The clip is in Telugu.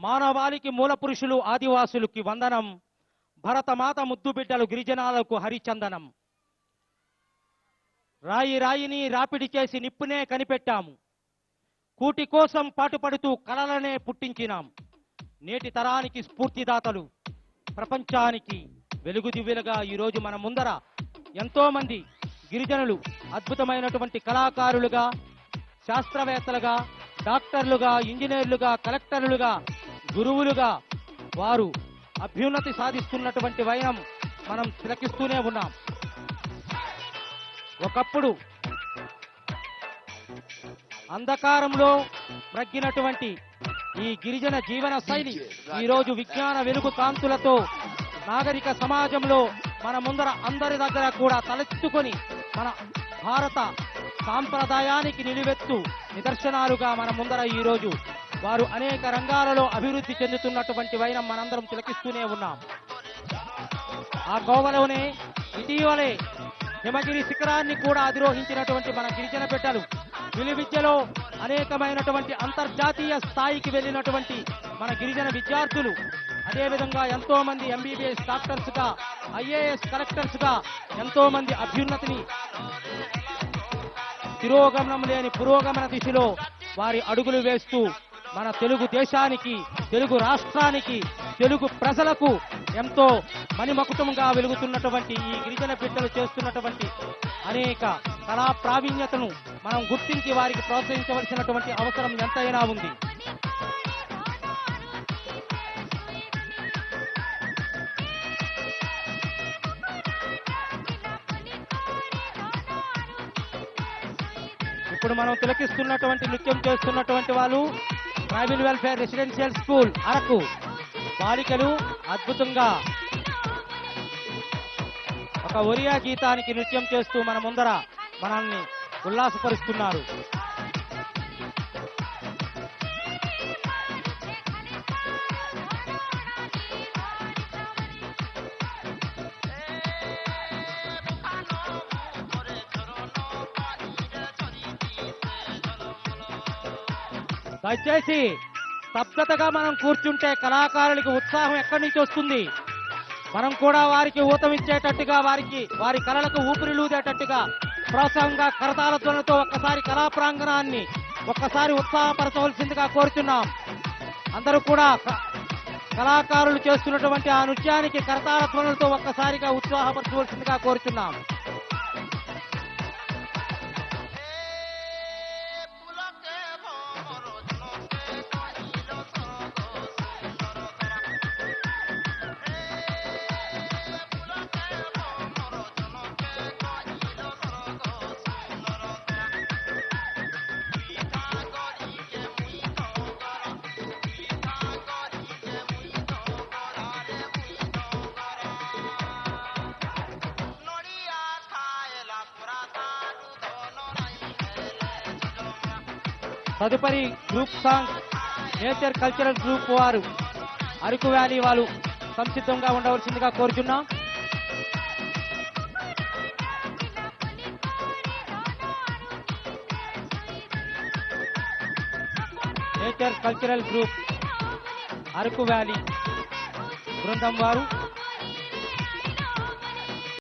మానవాళికి మూల పురుషులు ఆదివాసులకి వందనం, భరతమాత ముద్దు బిడ్డలు గిరిజనాలకు హరిచందనం. రాయి రాయిని రాపిడి చేసి నిప్పునే కనిపెట్టాము, కూటి కోసం పాటుపడుతూ కలలనే పుట్టించినాం. నేటి తరానికి స్ఫూర్తిదాతలు, ప్రపంచానికి వెలుగు దివ్వెలుగా ఈరోజు మన ముందర ఎంతో మంది గిరిజనులు అద్భుతమైనటువంటి కళాకారులుగా, శాస్త్రవేత్తలుగా, డాక్టర్లుగా, ఇంజనీర్లుగా, కలెక్టర్లుగా, గురువులుగా వారు అభ్యున్నతి సాధిస్తున్నటువంటి వైనం మనం తిలకిస్తూనే ఉన్నాం. ఒకప్పుడు అంధకారంలో ప్రగ్గినటువంటి ఈ గిరిజన జీవన శైలి ఈరోజు విజ్ఞాన వెలుగు కాంతులతో నాగరిక సమాజంలో మన ముందర అందరి దగ్గర కూడా తలెత్తుకొని మన భారత సాంప్రదాయానికి నిలువెత్తు నిదర్శనాలుగా మన ముందర ఈరోజు వారు అనేక రంగాలలో అభివృద్ధి చెందుతున్నటువంటి వైనం మనందరం తిలకిస్తూనే ఉన్నాం. ఆ కోవలోనే ఇటీవలే హిమగిరి శిఖరాన్ని కూడా అధిరోహించినటువంటి మన గిరిజన బిడ్డలు, విలువిద్యలో అనేకమైనటువంటి అంతర్జాతీయ స్థాయికి వెళ్ళినటువంటి మన గిరిజన విద్యార్థులు, అదేవిధంగా ఎంతో మంది ఎంబీబీఎస్ డాక్టర్స్ గా, ఐఏఎస్ కలెక్టర్స్ గా ఎంతో మంది అభ్యున్నతిని తిరోగమనం లేని పురోగమన దిశలో వారి అడుగులు వేస్తూ మన తెలుగు దేశానికి, తెలుగు రాష్ట్రానికి, తెలుగు ప్రజలకు ఎంతో మణిమకుటంగా వెలుగుతున్నటువంటి ఈ గిరిజన బిడ్డలు చేస్తున్నటువంటి అనేక కళా ప్రావీణ్యతను మనం గుర్తించి వారికి ప్రోత్సహించవలసినటువంటి అవసరం ఎంతైనా ఉంది. ఇప్పుడు మనం తిలకిస్తున్నటువంటి నృత్యం చేస్తున్నటువంటి వాళ్ళు tribal welfare residential school Araku బాలికలు అద్భుతంగా ఒక ఒరియా గీతానికి నృత్యం చేస్తూ మన ముందర మనల్ని ఉల్లాసపరుస్తున్నారు. దయచేసి స్తబ్దతగా మనం కూర్చుంటే కళాకారులకు ఉత్సాహం ఎక్కడి నుంచి వస్తుంది? మనం కూడా వారికి ఊతమిచ్చేటట్టుగా, వారి కళలకు ఊపిరిలూదేటట్టుగా ప్రోత్సాహంగా కరతాళ ధ్వనులతో ఒక్కసారి కళా ప్రాంగణాన్ని ఒక్కసారి ఉత్సాహపరచవలసిందిగా కోరుతున్నాం. అందరూ కూడా కళాకారులు చేస్తున్నటువంటి ఆ నృత్యానికి కరతాళ ధ్వనులతో ఒక్కసారిగా ఉత్సాహపరచవలసిందిగా కోరుతున్నాం. తదుపరి group song nature cultural group వారు అరకు వ్యాలీ వాళ్ళు సంసిద్ధంగా ఉండవలసిందిగా కోరుచున్నాం. Nature cultural group Araku valley బృందం వారు